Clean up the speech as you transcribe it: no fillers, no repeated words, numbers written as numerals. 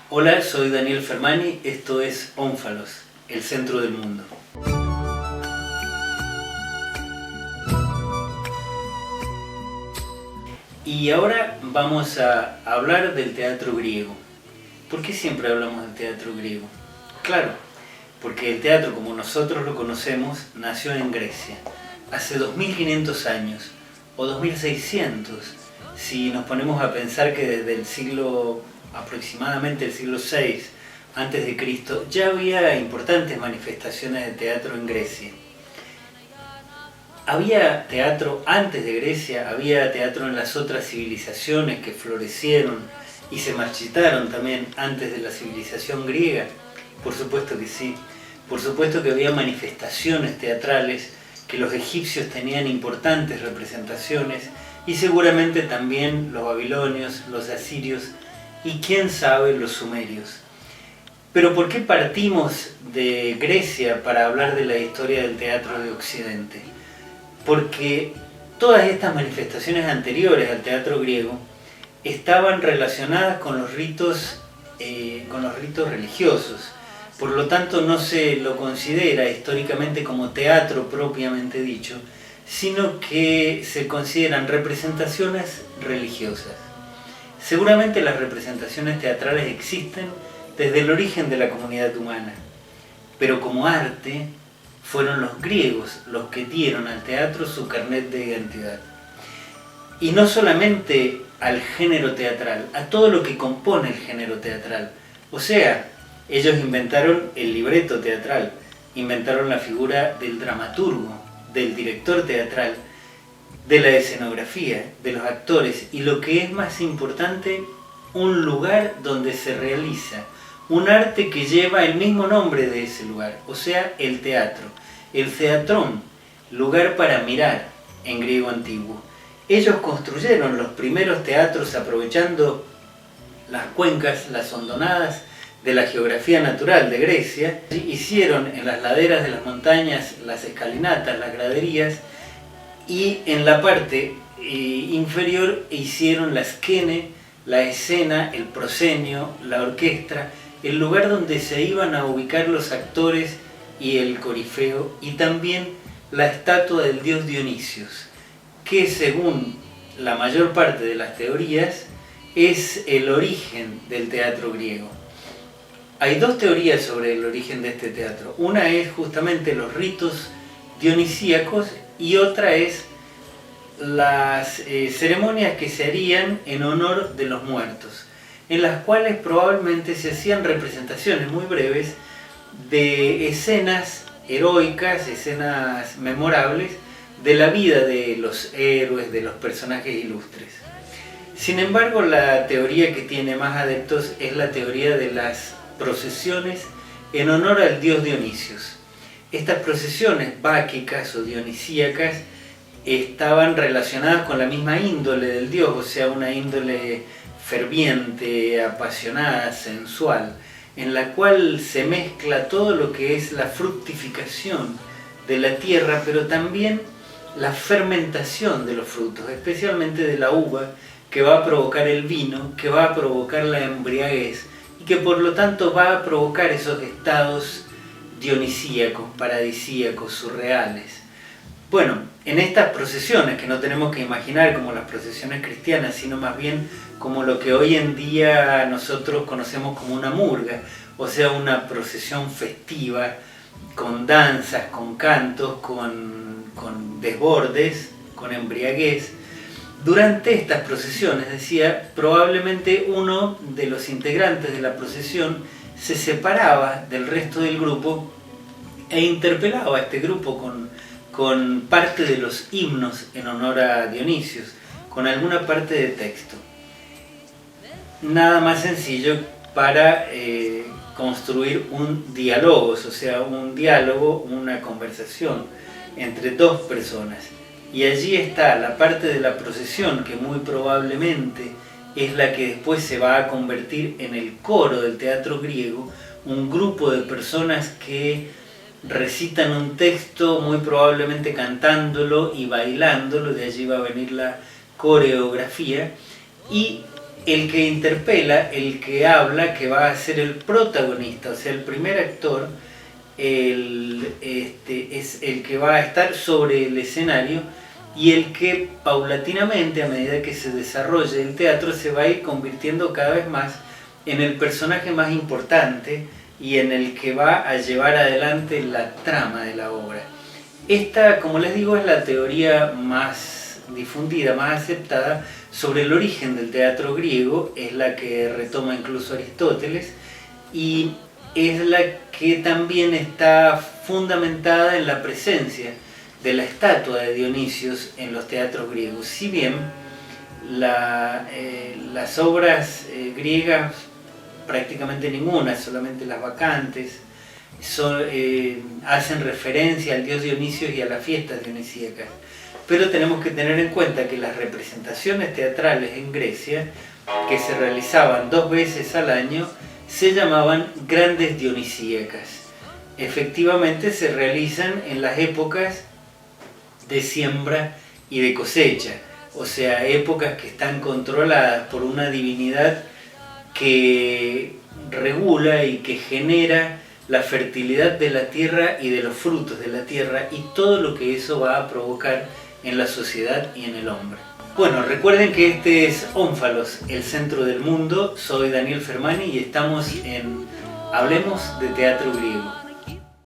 Hola, soy Daniel Fermani, esto es Ónfalos, el centro del mundo. Y ahora vamos a hablar del teatro griego. ¿Por qué siempre hablamos del teatro griego? Claro, porque el teatro como nosotros lo conocemos nació en Grecia, hace 2500 años, o 2600, si nos ponemos a pensar que desde el siglo, aproximadamente el siglo VI antes de Cristo, ya había importantes manifestaciones de teatro en Grecia. Había teatro antes de Grecia, había teatro en las otras civilizaciones que florecieron y se marchitaron también antes de la civilización griega. Por supuesto que sí. Por supuesto que había manifestaciones teatrales, que los egipcios tenían importantes representaciones y seguramente también los babilonios, los asirios y quién sabe los sumerios. Pero ¿por qué partimos de Grecia para hablar de la historia del teatro de Occidente? Porque todas estas manifestaciones anteriores al teatro griego estaban relacionadas con los ritos religiosos. Por lo tanto, no se lo considera históricamente como teatro propiamente dicho, sino que se consideran representaciones religiosas. Seguramente las representaciones teatrales existen desde el origen de la comunidad humana, pero como arte fueron los griegos los que dieron al teatro su carnet de identidad. Y no solamente al género teatral, a todo lo que compone el género teatral. O sea, ellos inventaron el libreto teatral, inventaron la figura del dramaturgo, del director teatral, de la escenografía, de los actores y lo que es más importante, un lugar donde se realiza un arte que lleva el mismo nombre de ese lugar, o sea, el teatro, el theatrón, lugar para mirar en griego antiguo. Ellos construyeron los primeros teatros aprovechando las cuencas, las hondonadas de la geografía natural de Grecia. Hicieron en las laderas de las montañas las escalinatas, las graderías, y en la parte inferior hicieron la skene, la escena, el proscenio, la orquesta, el lugar donde se iban a ubicar los actores y el corifeo, y también la estatua del dios Dionisios, que según la mayor parte de las teorías es el origen del teatro griego. Hay dos teorías sobre el origen de este teatro. Una es justamente los ritos dionisíacos y otra es las ceremonias que se harían en honor de los muertos, en las cuales probablemente se hacían representaciones muy breves de escenas heroicas, escenas memorables de la vida de los héroes, de los personajes ilustres. Sin embargo, la teoría que tiene más adeptos es la teoría de las procesiones en honor al dios Dionisios. Estas procesiones báquicas o dionisíacas estaban relacionadas con la misma índole del dios, o sea, una índole ferviente, apasionada, sensual, en la cual se mezcla todo lo que es la fructificación de la tierra, pero también la fermentación de los frutos, especialmente de la uva, que va a provocar el vino, que va a provocar la embriaguez y que por lo tanto va a provocar esos estados dionisíacos, paradisíacos, surreales. Bueno, en estas procesiones, que no tenemos que imaginar como las procesiones cristianas, sino más bien como lo que hoy en día nosotros conocemos como una murga, o sea, una procesión festiva, con danzas, con cantos, con desbordes, con embriaguez. Durante estas procesiones, decía, probablemente uno de los integrantes de la procesión se separaba del resto del grupo e interpelaba a este grupo con parte de los himnos en honor a Dionisios, con alguna parte de texto. Nada más sencillo para construir un diálogo, o sea, un diálogo, una conversación entre dos personas. Y allí está la parte de la procesión que muy probablemente es la que después se va a convertir en el coro del teatro griego, un grupo de personas que recitan un texto, muy probablemente cantándolo y bailándolo, de allí va a venir la coreografía, y el que interpela, el que habla, que va a ser el protagonista, o sea, el primer actor, es el que va a estar sobre el escenario y el que paulatinamente, a medida que se desarrolle el teatro, se va a ir convirtiendo cada vez más en el personaje más importante y en el que va a llevar adelante la trama de la obra. Esta, como les digo, es la teoría más difundida, más aceptada sobre el origen del teatro griego, es la que retoma incluso Aristóteles y es la que también está fundamentada en la presencia de la estatua de Dionisios en los teatros griegos. Si bien las obras griegas, prácticamente ninguna, solamente las bacantes, hacen referencia al dios Dionisio y a las fiestas dionisíacas. Pero tenemos que tener en cuenta que las representaciones teatrales en Grecia, que se realizaban 2 veces al año, se llamaban grandes dionisíacas. Efectivamente se realizan en las épocas de siembra y de cosecha, o sea, épocas que están controladas por una divinidad que regula y que genera la fertilidad de la tierra y de los frutos de la tierra y todo lo que eso va a provocar en la sociedad y en el hombre. Bueno, recuerden que este es Ónfalos, el centro del mundo. Soy Daniel Fermani y estamos en Hablemos de Teatro Griego.